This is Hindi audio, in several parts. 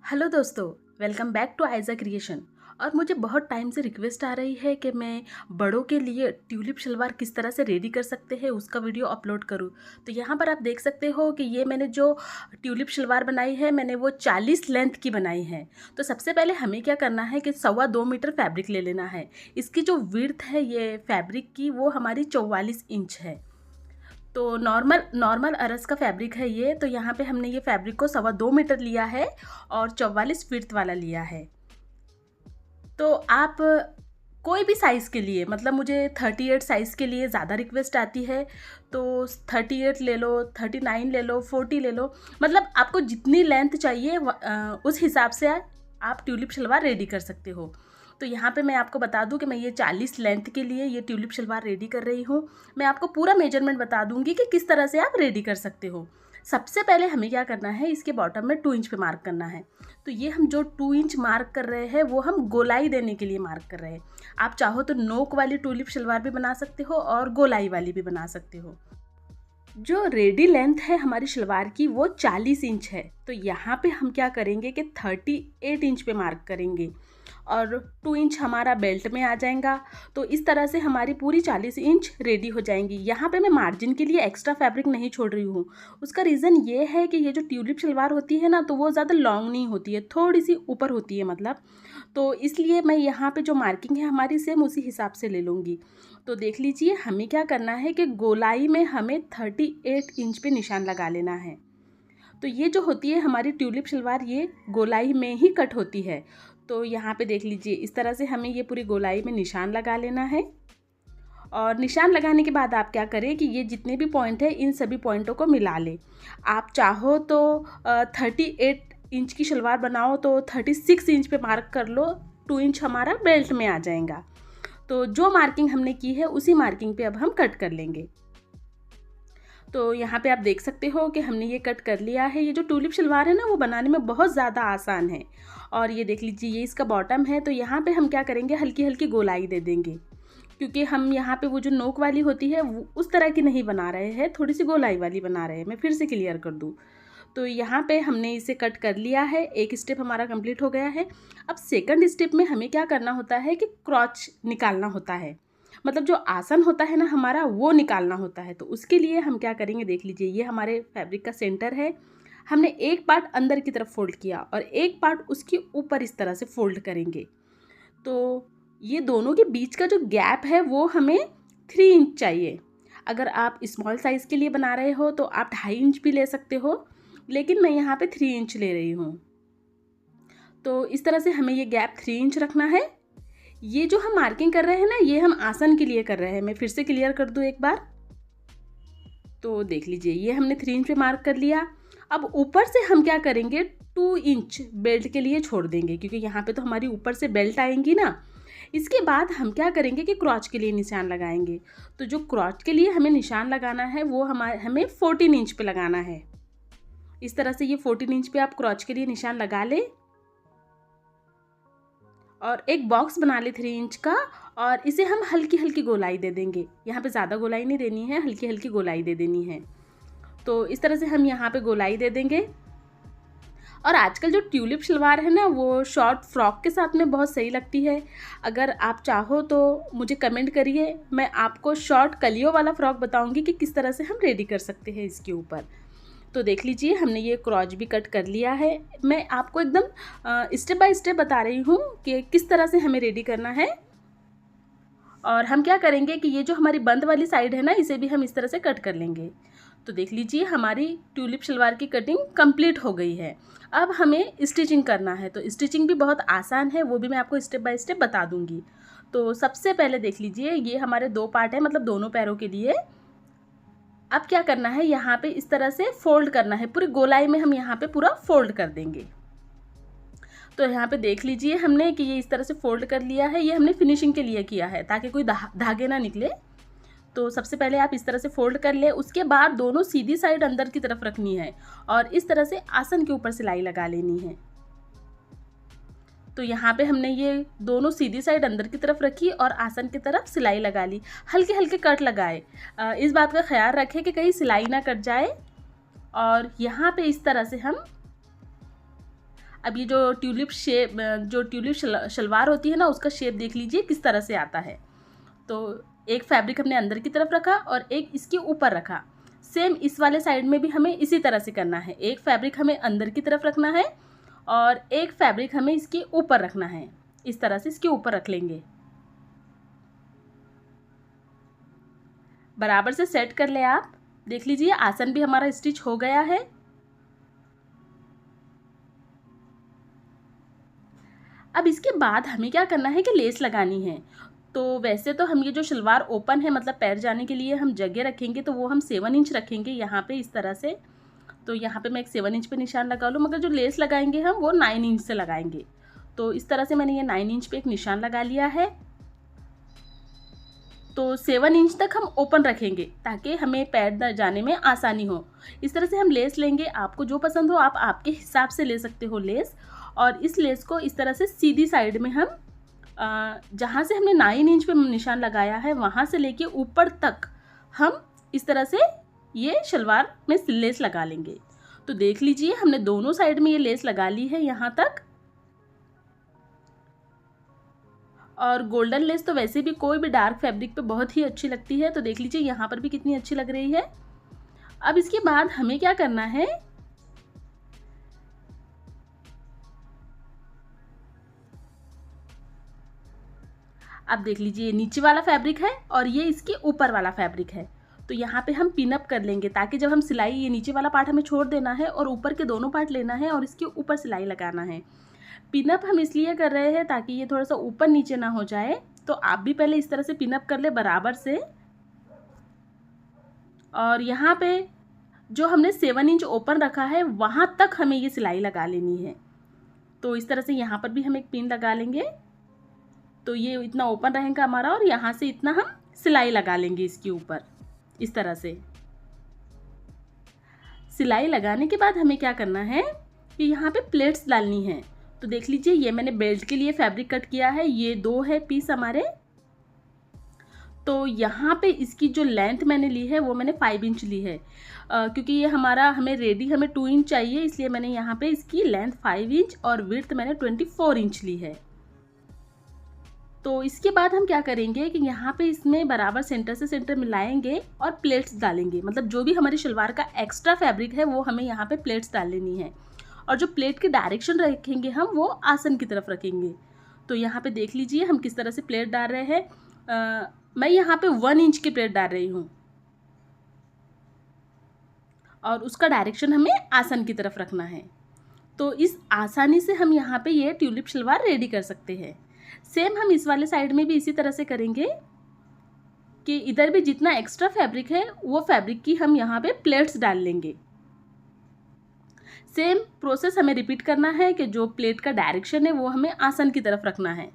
हेलो दोस्तों, welcome back to Aiza creation. और मुझे बहुत टाइम से रिक्वेस्ट आ रही है कि मैं बड़ों के लिए ट्यूलिप शलवार किस तरह से रेडी कर सकते हैं उसका वीडियो अपलोड करूं। तो यहाँ पर आप देख सकते हो कि ये मैंने जो ट्यूलिप शलवार बनाई है मैंने वो 40 लेंथ की बनाई है। तो सबसे पहले हमें क्या करना है कि 2.25 मीटर फैब्रिक ले लेना है। इसकी जो विड्थ है ये फैब्रिक की वो हमारी 44 इंच है। तो नॉर्मल अरस का फैब्रिक है ये। तो यहाँ पे हमने ये फैब्रिक को 2.25 मीटर लिया है और 44 फीट वाला लिया है। तो आप कोई भी साइज़ के लिए, मतलब मुझे 38 साइज़ के लिए ज़्यादा रिक्वेस्ट आती है, तो 38 ले लो, 39 ले लो, 40 ले लो, मतलब आपको जितनी लेंथ चाहिए उस हिसाब से आप ट्यूलिप शलवार रेडी कर सकते हो। तो यहाँ पे मैं आपको बता दूँ कि मैं ये 40 लेंथ के लिए ये ट्यूलिप शलवार रेडी कर रही हूँ। मैं आपको पूरा मेजरमेंट बता दूँगी कि किस तरह से आप रेडी कर सकते हो। सबसे पहले हमें क्या करना है, इसके बॉटम में 2 इंच पे मार्क करना है। तो ये हम जो 2 इंच मार्क कर रहे हैं वो हम गोलाई देने के लिए मार्क कर रहे हैं। आप चाहो तो नोक वाली ट्यूलिप शलवार भी बना सकते हो और गोलाई वाली भी बना सकते हो। जो रेडी लेंथ है हमारी शलवार की वो 40 इंच है। तो यहाँ पे हम क्या करेंगे कि 38 इंच पे मार्क करेंगे और 2 इंच हमारा बेल्ट में आ जाएगा। तो इस तरह से हमारी पूरी 40 इंच रेडी हो जाएंगी। यहाँ पे मैं मार्जिन के लिए एक्स्ट्रा फैब्रिक नहीं छोड़ रही हूँ। उसका रीज़न ये है कि ये जो ट्यूलिप शलवार होती है ना, तो वो ज़्यादा लॉन्ग नहीं होती है, थोड़ी सी ऊपर होती है मतलब। तो इसलिए मैं यहाँ पे जो मार्किंग है हमारी सेम उसी हिसाब से ले लूँगी। तो देख लीजिए हमें क्या करना है कि गोलाई में हमें 38 इंच पे निशान लगा लेना है। तो ये जो होती है हमारी ट्यूलिप शलवार ये गोलाई में ही कट होती है। तो यहाँ पे देख लीजिए इस तरह से हमें ये पूरी गोलाई में निशान लगा लेना है। और निशान लगाने के बाद आप क्या करें कि ये जितने भी पॉइंट है इन सभी पॉइंटों को मिला लें। आप चाहो तो 38 इंच की शलवार बनाओ तो 36 इंच पे मार्क कर लो, 2 इंच हमारा बेल्ट में आ जाएगा। तो जो मार्किंग हमने की है उसी मार्किंग पे अब हम कट कर लेंगे। तो यहाँ पे आप देख सकते हो कि हमने ये कट कर लिया है। ये जो ट्यूलिप शलवार है ना वो बनाने में बहुत ज़्यादा आसान है। और ये देख लीजिए ये इसका बॉटम है। तो यहाँ पे हम क्या करेंगे, हल्की हल्की गोलाई दे देंगे, क्योंकि हम यहाँ पे वो जो नोक वाली होती है वो उस तरह की नहीं बना रहे हैं, थोड़ी सी गोलाई वाली बना रहे हैं। मैं फिर से क्लियर कर दूँ तो यहाँ पे हमने इसे कट कर लिया है। एक स्टेप हमारा कंप्लीट हो गया है। अब सेकंड स्टेप में हमें क्या करना होता है कि क्रॉच निकालना होता है, मतलब जो आसन होता है ना हमारा वो निकालना होता है। तो उसके लिए हम क्या करेंगे, देख लीजिए ये हमारे फैब्रिक का सेंटर है। हमने एक पार्ट अंदर की तरफ फोल्ड किया और एक पार्ट उसके ऊपर इस तरह से फोल्ड करेंगे। तो ये दोनों के बीच का जो गैप है वो हमें 3 इंच चाहिए। अगर आप स्मॉल साइज़ के लिए बना रहे हो तो आप 2.5 इंच भी ले सकते हो, लेकिन मैं यहाँ पे 3 इंच ले रही हूँ। तो इस तरह से हमें ये गैप 3 इंच रखना है। ये जो हम मार्किंग कर रहे हैं ना ये हम आसन के लिए कर रहे हैं। मैं फिर से क्लियर कर दूँ एक बार। तो देख लीजिए ये हमने 3 इंच पे मार्क कर लिया। अब ऊपर से हम क्या करेंगे, 2 इंच बेल्ट के लिए छोड़ देंगे, क्योंकि यहाँ पे तो हमारी ऊपर से बेल्ट आएंगी ना। इसके बाद हम क्या करेंगे कि क्रॉच के लिए निशान लगाएंगे। तो जो क्रॉच के लिए हमें निशान लगाना है वो हमें 14 इंच पे लगाना है। इस तरह से ये 14 इंच पे आप क्रॉच के लिए निशान लगा ले और एक बॉक्स बना ले 3 इंच का, और इसे हम हल्की हल्की गोलाई दे देंगे। यहाँ पे ज़्यादा गोलाई नहीं देनी है, हल्की हल्की गोलाई दे देनी है। तो इस तरह से हम यहाँ पे गोलाई दे देंगे। और आजकल जो ट्यूलिप शलवार है ना वो शॉर्ट फ्रॉक के साथ में बहुत सही लगती है। अगर आप चाहो तो मुझे कमेंट करिए, मैं आपको शॉर्ट कलियों वाला फ्रॉक बताऊँगी कि किस तरह से हम रेडी कर सकते हैं इसके ऊपर। तो देख लीजिए हमने ये क्रॉच भी कट कर लिया है। मैं आपको एकदम स्टेप बाय स्टेप बता रही हूँ कि किस तरह से हमें रेडी करना है। और हम क्या करेंगे कि ये जो हमारी बंद वाली साइड है ना इसे भी हम इस तरह से कट कर लेंगे। तो देख लीजिए हमारी ट्यूलिप शलवार की कटिंग कंप्लीट हो गई है। अब हमें स्टिचिंग करना है। तो स्टिचिंग भी बहुत आसान है, वो भी मैं आपको स्टेप बाय स्टेप बता दूँगी। तो सबसे पहले देख लीजिए ये हमारे 2 पार्ट है, मतलब दोनों पैरों के लिए। अब क्या करना है, यहाँ पे इस तरह से फोल्ड करना है, पूरी गोलाई में हम यहाँ पे पूरा फोल्ड कर देंगे। तो यहाँ पे देख लीजिए हमने कि ये इस तरह से फोल्ड कर लिया है। ये हमने फिनिशिंग के लिए किया है ताकि कोई धागे ना निकले। तो सबसे पहले आप इस तरह से फोल्ड कर ले। उसके बाद दोनों सीधी साइड अंदर की तरफ रखनी है और इस तरह से आसन के ऊपर सिलाई लगा लेनी है। तो यहाँ पे हमने ये दोनों सीधी साइड अंदर की तरफ रखी और आसन की तरफ सिलाई लगा ली। हल्के हल्के कट लगाए। इस बात का ख्याल रखें कि कहीं सिलाई ना कट जाए। और यहाँ पे इस तरह से हम अब ये जो ट्यूलिप शलवार होती है ना, उसका शेप देख लीजिए किस तरह से आता है। तो एक फैब्रिक हमने अंदर की तरफ रखा और एक इसके ऊपर रखा। सेम इस वाले साइड में भी हमें इसी तरह से करना है। एक फैब्रिक हमें अंदर की तरफ रखना है और एक फैब्रिक हमें इसके ऊपर रखना है। इस तरह से इसके ऊपर रख लेंगे। बराबर से सेट कर ले आप। देख लीजिए आसन भी हमारा स्टिच हो गया है। अब इसके बाद हमें क्या करना है कि लेस लगानी है। तो वैसे तो हम ये जो शलवार ओपन है, मतलब पैर जाने के लिए हम जगह रखेंगे तो वो हम 7 इंच रखेंगे यहाँ पे इस तरह से। तो यहाँ पे मैं एक 7 इंच पे निशान लगा लूँ, मगर जो लेस लगाएंगे हम वो 9 इंच से लगाएंगे। तो इस तरह से मैंने ये 9 इंच पे एक निशान लगा लिया है। तो 7 इंच तक हम ओपन रखेंगे ताकि हमें पैर जाने में आसानी हो। इस तरह से हम लेस लेंगे। आपको जो पसंद हो आप आपके हिसाब से ले सकते हो लेस। और इस लेस को इस तरह से सीधी साइड में हम जहाँ से हमने 9 इंच पे निशान लगाया है वहाँ से लेके ऊपर तक हम इस तरह से ये शलवार में लेस लगा लेंगे। तो देख लीजिए हमने दोनों साइड में ये लेस लगा ली है यहाँ तक। और गोल्डन लेस तो वैसे भी कोई भी डार्क फैब्रिक पे बहुत ही अच्छी लगती है। तो देख लीजिए यहाँ पर भी कितनी अच्छी लग रही है। अब इसके बाद हमें क्या करना है, अब देख लीजिए ये नीचे वाला फैब्रिक है और ये इसके ऊपर वाला फैब्रिक है। तो यहाँ पे हम पिन अप कर लेंगे ताकि जब हम सिलाई, ये नीचे वाला पार्ट हमें छोड़ देना है और ऊपर के दोनों पार्ट लेना है और इसके ऊपर सिलाई लगाना है। पिन अप हम इसलिए कर रहे हैं ताकि ये थोड़ा सा ऊपर नीचे ना हो जाए। तो आप भी पहले इस तरह से पिन अप कर ले बराबर से। और यहाँ पे जो हमने 7 इंच ओपन रखा है वहाँ तक हमें ये सिलाई लगा लेनी है। तो इस तरह से यहाँ पर भी हम एक पिन लगा लेंगे। तो ये इतना ओपन रहेगा हमारा और यहाँ से इतना हम सिलाई लगा लेंगे इसके ऊपर इस तरह से। सिलाई लगाने के बाद हमें क्या करना है कि यहाँ पे प्लेट्स डालनी है। तो देख लीजिए ये मैंने बेल्ट के लिए फैब्रिक कट किया है, ये 2 है पीस हमारे। तो यहाँ पे इसकी जो लेंथ मैंने ली है वो मैंने 5 इंच ली है, क्योंकि ये हमें 2 इंच चाहिए, इसलिए मैंने यहाँ पे इसकी लेंथ 5 इंच और विड्थ मैंने 24 इंच ली है। तो इसके बाद हम क्या करेंगे कि यहाँ पे इसमें बराबर सेंटर से सेंटर मिलाएंगे और प्लेट्स डालेंगे। मतलब जो भी हमारी शलवार का एक्स्ट्रा फैब्रिक है वो हमें यहाँ पे प्लेट्स डाल लेनी है। और जो प्लेट की डायरेक्शन रखेंगे हम वो आसन की तरफ रखेंगे। तो यहाँ पे देख लीजिए हम किस तरह से प्लेट डाल रहे हैं। मैं यहाँ पे 1 इंच की प्लेट डाल रही हूँ और उसका डायरेक्शन हमें आसन की तरफ रखना है। तो इस आसानी से हम यहाँ पे ये ट्यूलिप शलवार रेडी कर सकते हैं। सेम हम इस वाले साइड में भी इसी तरह से करेंगे कि इधर भी जितना एक्स्ट्रा फैब्रिक है वो फैब्रिक की हम यहाँ पे प्लेट्स डाल लेंगे। सेम प्रोसेस हमें रिपीट करना है कि जो प्लेट का डायरेक्शन है वो हमें आसन की तरफ रखना है।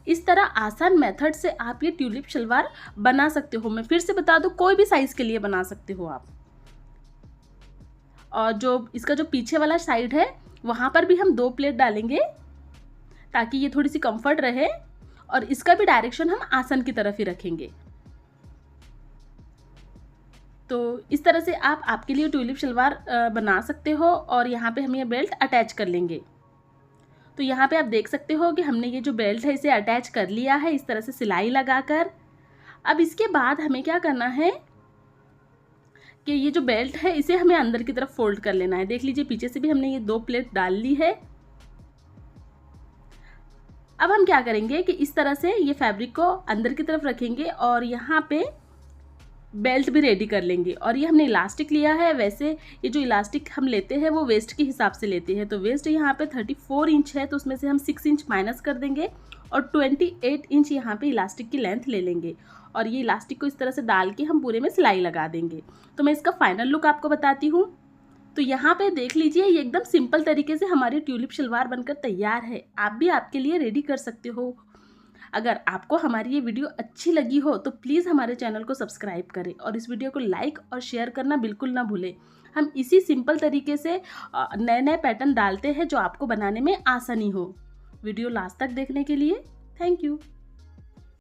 इस तरह आसान मेथड से आप ये ट्यूलिप शलवार बना सकते हो। मैं फिर से बता दूं, कोई भी साइज के लिए बना सकते हो आप। और जो इसका जो पीछे वाला साइड है वहाँ पर भी हम 2 प्लेट डालेंगे ताकि ये थोड़ी सी कंफर्ट रहे। और इसका भी डायरेक्शन हम आसन की तरफ ही रखेंगे। तो इस तरह से आप आपके लिए ट्यूलिप शलवार बना सकते हो। और यहाँ पे हम ये बेल्ट अटैच कर लेंगे। तो यहाँ पे आप देख सकते हो कि हमने ये जो बेल्ट है इसे अटैच कर लिया है इस तरह से सिलाई लगाकर। अब इसके बाद हमें क्या करना है कि ये जो बेल्ट है इसे हमें अंदर की तरफ फोल्ड कर लेना है। देख लीजिए पीछे से भी हमने ये 2 प्लेट डाल ली है। अब हम क्या करेंगे कि इस तरह से ये फैब्रिक को अंदर की तरफ रखेंगे और यहाँ पे बेल्ट भी रेडी कर लेंगे। और ये हमने इलास्टिक लिया है। वैसे ये जो इलास्टिक हम लेते हैं वो वेस्ट के हिसाब से लेते हैं। तो वेस्ट यहाँ पे 34 इंच है, तो उसमें से हम 6 इंच माइनस कर देंगे और 28 इंच यहाँ पे इलास्टिक की लेंथ ले लेंगे। और ये इलास्टिक को इस तरह से डाल के हम पूरे में सिलाई लगा देंगे। तो मैं इसका फाइनल लुक आपको बताती हूँ। तो यहाँ पे देख लीजिए ये एकदम सिंपल तरीके से हमारी ट्यूलिप शलवार बनकर तैयार है। आप भी आपके लिए रेडी कर सकते हो। अगर आपको हमारी ये वीडियो अच्छी लगी हो तो प्लीज़ हमारे चैनल को सब्सक्राइब करें और इस वीडियो को लाइक और शेयर करना बिल्कुल ना भूलें। हम इसी सिंपल तरीके से नए नए पैटर्न डालते हैं जो आपको बनाने में आसानी हो। वीडियो लास्ट तक देखने के लिए थैंक यू।